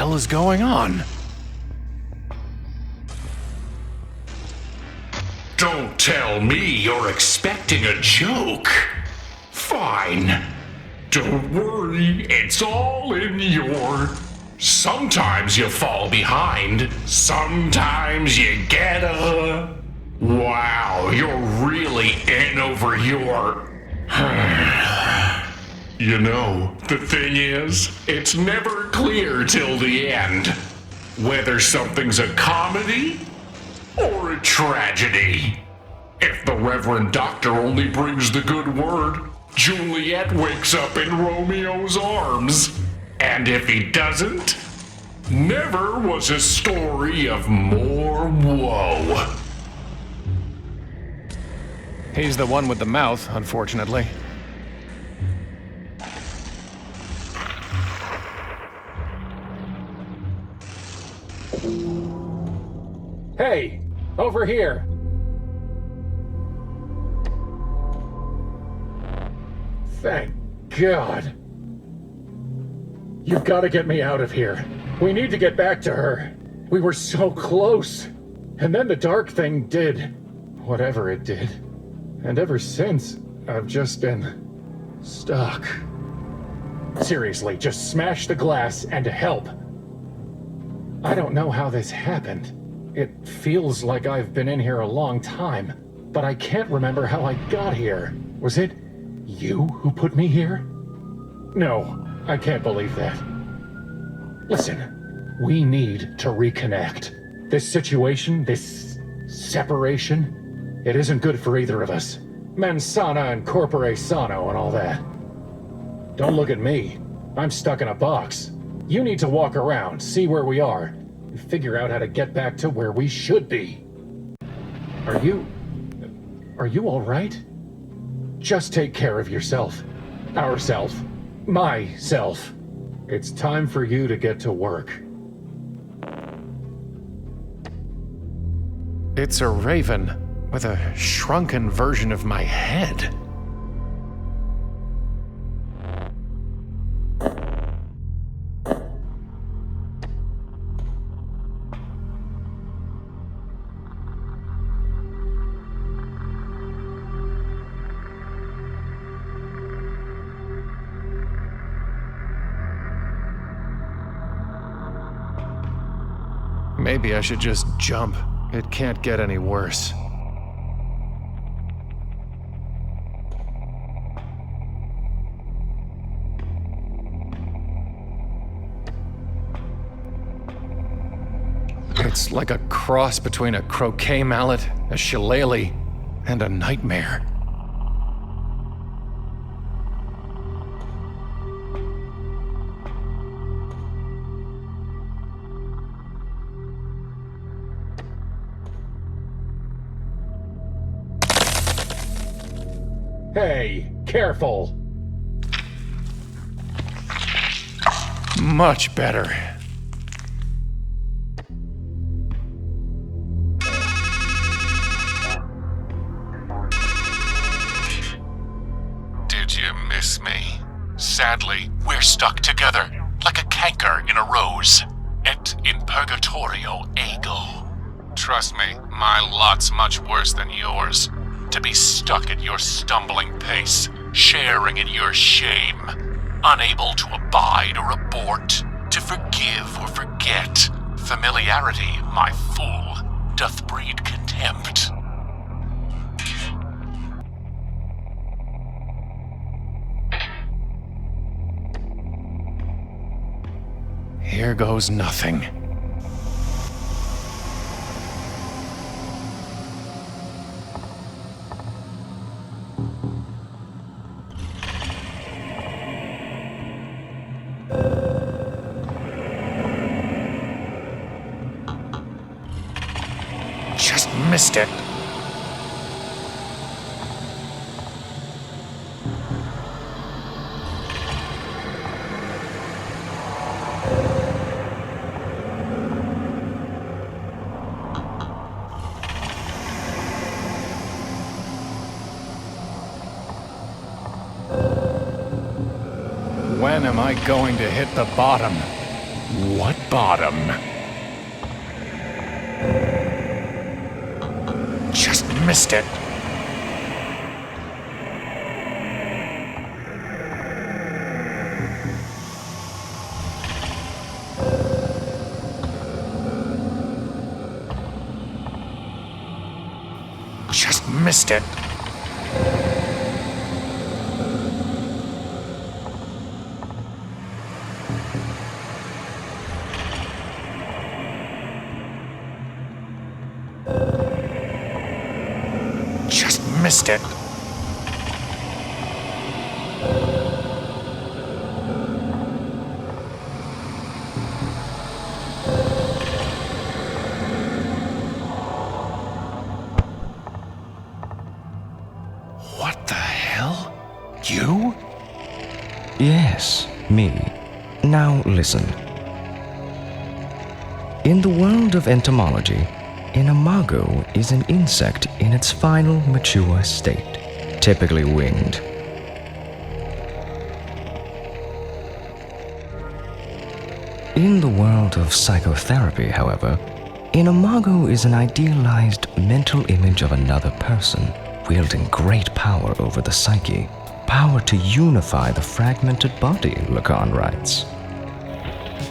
hell is going on? Don't tell me you're expecting a joke. Fine. Don't worry, it's all in your... Sometimes you fall behind, sometimes you get a... Wow, you're really in over your... You know, the thing is, it's never clear till the end whether something's a comedy or a tragedy. If the Reverend Doctor only brings the good word, Juliet wakes up in Romeo's arms. And if he doesn't, never was a story of more woe. He's the one with the mouth, unfortunately. Hey, over here. Thank God. You've got to get me out of here. We need to get back to her. We were so close. And then the dark thing did whatever it did. And ever since, I've just been stuck. Seriously, just smash the glass and help. I don't know how this happened. It feels like I've been in here a long time, but I can't remember how I got here. Was it you who put me here? No, I can't believe that. Listen, we need to reconnect. This situation, this separation, it isn't good for either of us. Mens sana and corpore sano and all that. Don't look at me. I'm stuck in a box. You need to walk around, see where we are, and figure out how to get back to where we should be. Are you all right? Just take care of yourself. Ourself. Myself. It's time for you to get to work. It's a raven with a shrunken version of my head. Maybe I should just jump. It can't get any worse. It's like a cross between a croquet mallet, a shillelagh, and a nightmare. Hey, careful! Much better. Did you miss me? Sadly, we're stuck together, like a canker in a rose. Et in purgatorio ego. Trust me, my lot's much worse than yours. To be stuck at your stumbling pace, sharing in your shame, unable to abide or abort, to forgive or forget. Familiarity, my fool, doth breed contempt. Here goes nothing. Just missed it. When am I going to hit the bottom? One What bottom? Just missed it. Just missed it. Just missed it. What the hell? You? Yes, me. Now listen. In the world of entomology, an imago is an insect in its final mature state, typically winged. In the world of psychotherapy, however, an imago is an idealized mental image of another person, wielding great power over the psyche, power to unify the fragmented body, Lacan writes.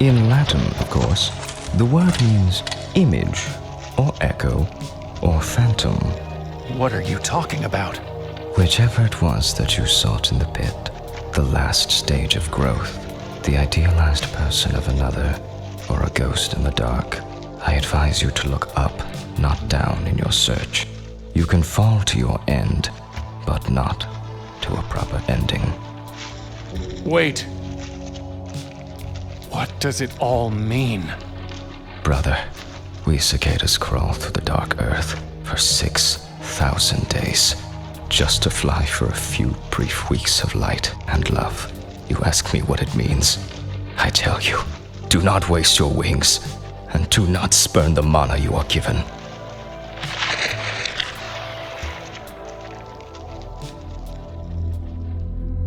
In Latin, of course, the word means image, or echo, or phantom. What are you talking about? Whichever it was that you sought in the pit, the last stage of growth, the idealized person of another, or a ghost in the dark, I advise you to look up, not down in your search. You can fall to your end, but not to a proper ending. Wait. What does it all mean? Brother, we cicadas crawl through the dark earth for 6,000 days, just to fly for a few brief weeks of light and love. You ask me what it means. I tell you, do not waste your wings, and do not spurn the mana you are given.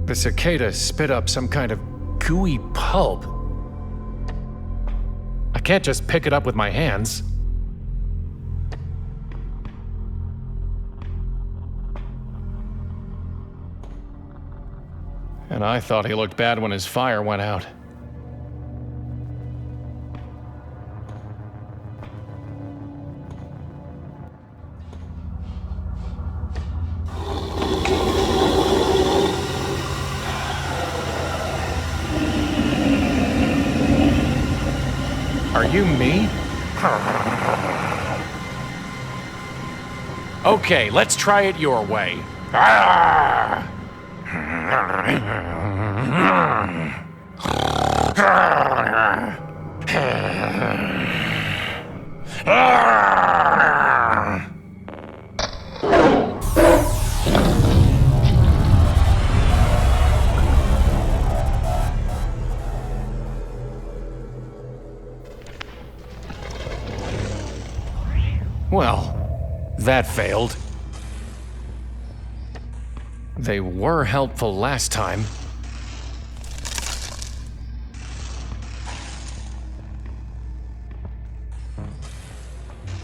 The cicada spit up some kind of gooey pulp. I can't just pick it up with my hands. And I thought he looked bad when his fire went out. Are you me? Okay, let's try it your way. Well, that failed. They were helpful last time.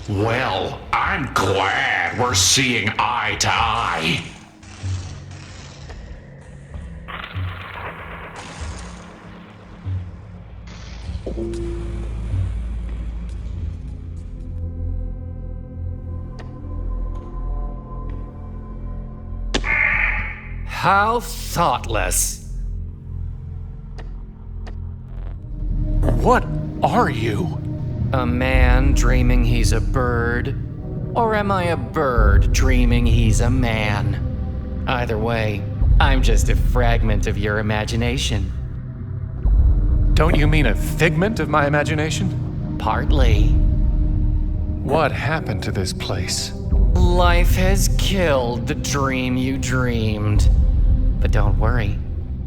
Well, I'm glad we're seeing eye to eye. How thoughtless. What are you? A man dreaming he's a bird? Or am I a bird dreaming he's a man? Either way, I'm just a fragment of your imagination. Don't you mean a figment of my imagination? Partly. What happened to this place? Life has killed the dream you dreamed. But don't worry,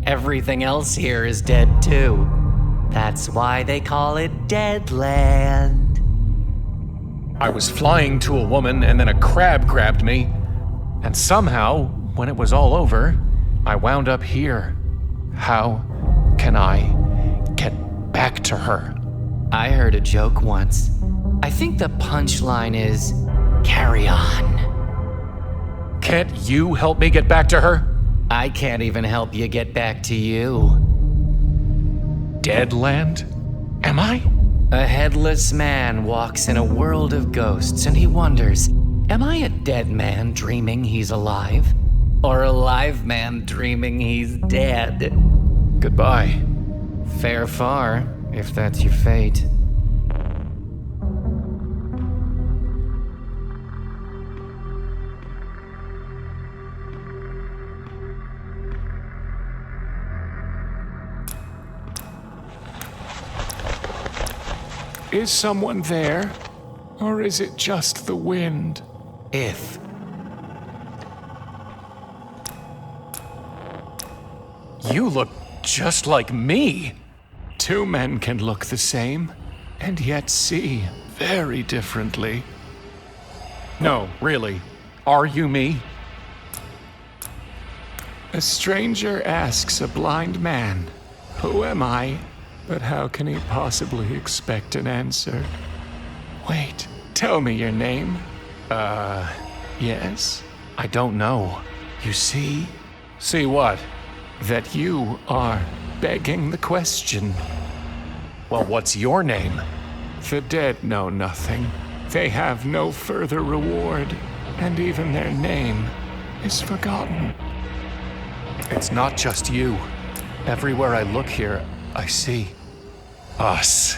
everything else here is dead too. That's why they call it Deadland. I was flying to a woman and then a crab grabbed me. And somehow, when it was all over, I wound up here. How can I get back to her? I heard a joke once. I think the punchline is, carry on. Can't you help me get back to her? I can't even help you get back to you. Deadland? Am I? A headless man walks in a world of ghosts and he wonders, am I a dead man dreaming he's alive? Or a live man dreaming he's dead? Goodbye. Fare far, if that's your fate. Is someone there? Or is it just the wind? If. You look just like me. Two men can look the same, and yet see very differently. No, really. Are you me? A stranger asks a blind man, "Who am I?" But how can he possibly expect an answer? Wait, tell me your name. Yes? I don't know. You see? See what? That you are begging the question. Well, what's your name? The dead know nothing. They have no further reward, and even their name is forgotten. It's not just you. Everywhere I look here, I see us.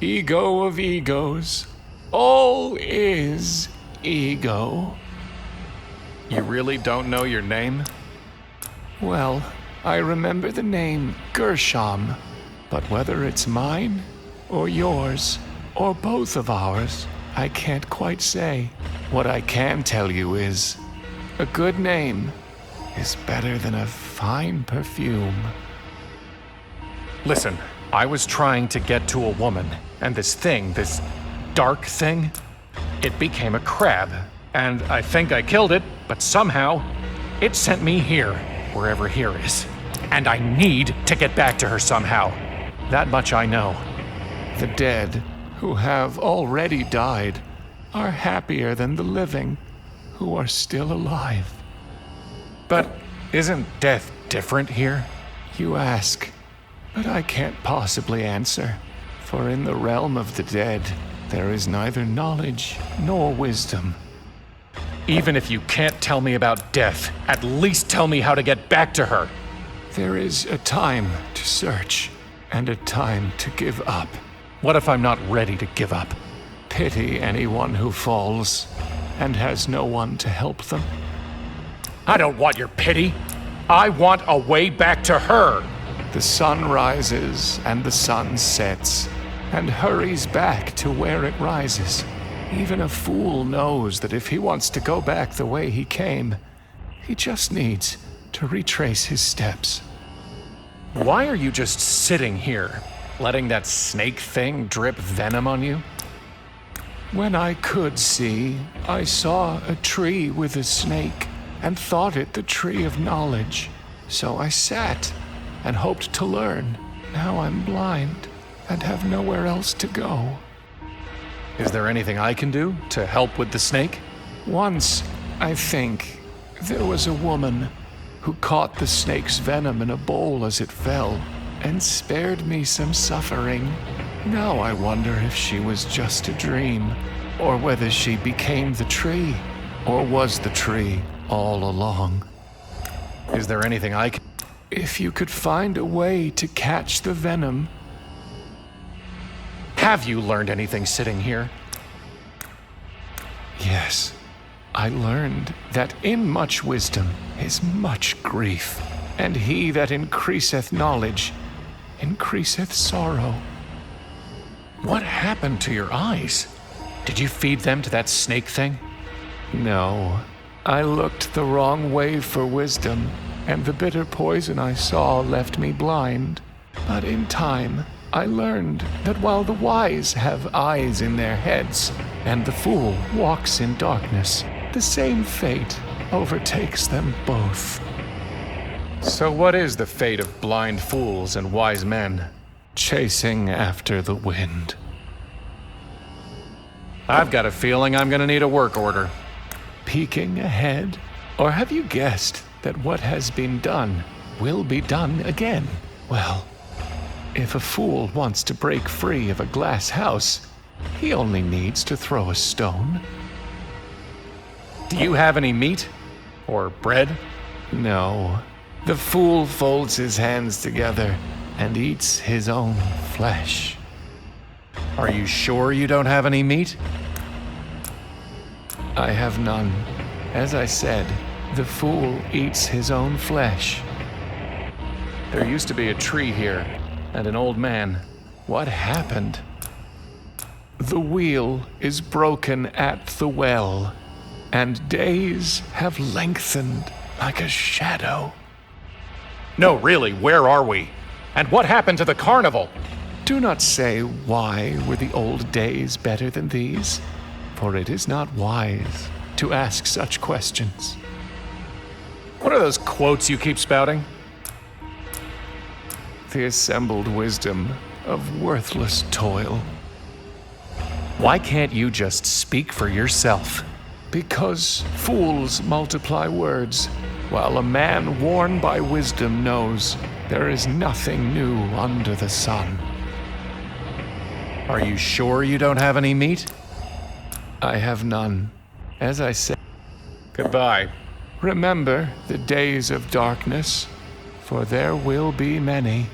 Ego of egos. All is ego. You really don't know your name? Well, I remember the name Gershom, but whether it's mine, or yours, or both of ours, I can't quite say. What I can tell you is, a good name is better than a fine perfume. Listen, I was trying to get to a woman, and this dark thing, it became a crab, and I think I killed it, but somehow, it sent me here, wherever here is. And I need to get back to her somehow. That much I know. The dead, who have already died, are happier than the living, who are still alive. But isn't death different here? You ask, but I can't possibly answer. For in the realm of the dead, there is neither knowledge nor wisdom. Even if you can't tell me about death, at least tell me how to get back to her. There is a time to search, and a time to give up. What if I'm not ready to give up? Pity anyone who falls, and has no one to help them. I don't want your pity. I want a way back to her. The sun rises and the sun sets, and hurries back to where it rises. Even a fool knows that if he wants to go back the way he came, he just needs to retrace his steps. Why are you just sitting here, letting that snake thing drip venom on you? When I could see, I saw a tree with a snake, and thought it the tree of knowledge. So I sat and hoped to learn. Now I'm blind and have nowhere else to go. Is there anything I can do to help with the snake? Once, I think, there was a woman who caught the snake's venom in a bowl as it fell and spared me some suffering. Now I wonder if she was just a dream, or whether she became the tree, or was the tree all along. Is there anything I can... If you could find a way to catch the venom... Have you learned anything sitting here? Yes. I learned that in much wisdom is much grief, and he that increaseth knowledge increaseth sorrow. What happened to your eyes? Did you feed them to that snake thing? No. I looked the wrong way for wisdom, and the bitter poison I saw left me blind. But in time, I learned that while the wise have eyes in their heads, and the fool walks in darkness, the same fate overtakes them both. So what is the fate of blind fools and wise men? Chasing after the wind. I've got a feeling I'm gonna need a work order. Peeking ahead? Or have you guessed that what has been done will be done again? Well, if a fool wants to break free of a glass house, he only needs to throw a stone. Do you have any meat? Or bread? No. The fool folds his hands together and eats his own flesh. Are you sure you don't have any meat? I have none. As I said, the fool eats his own flesh. There used to be a tree here, and an old man. What happened? The wheel is broken at the well, and days have lengthened like a shadow. No, really, where are we? And what happened to the carnival? Do not say, why were the old days better than these? For it is not wise to ask such questions. What are those quotes you keep spouting? The assembled wisdom of worthless toil. Why can't you just speak for yourself? Because fools multiply words, while a man worn by wisdom knows there is nothing new under the sun. Are you sure you don't have any meat? I have none. As I said, goodbye. Remember the days of darkness, for there will be many.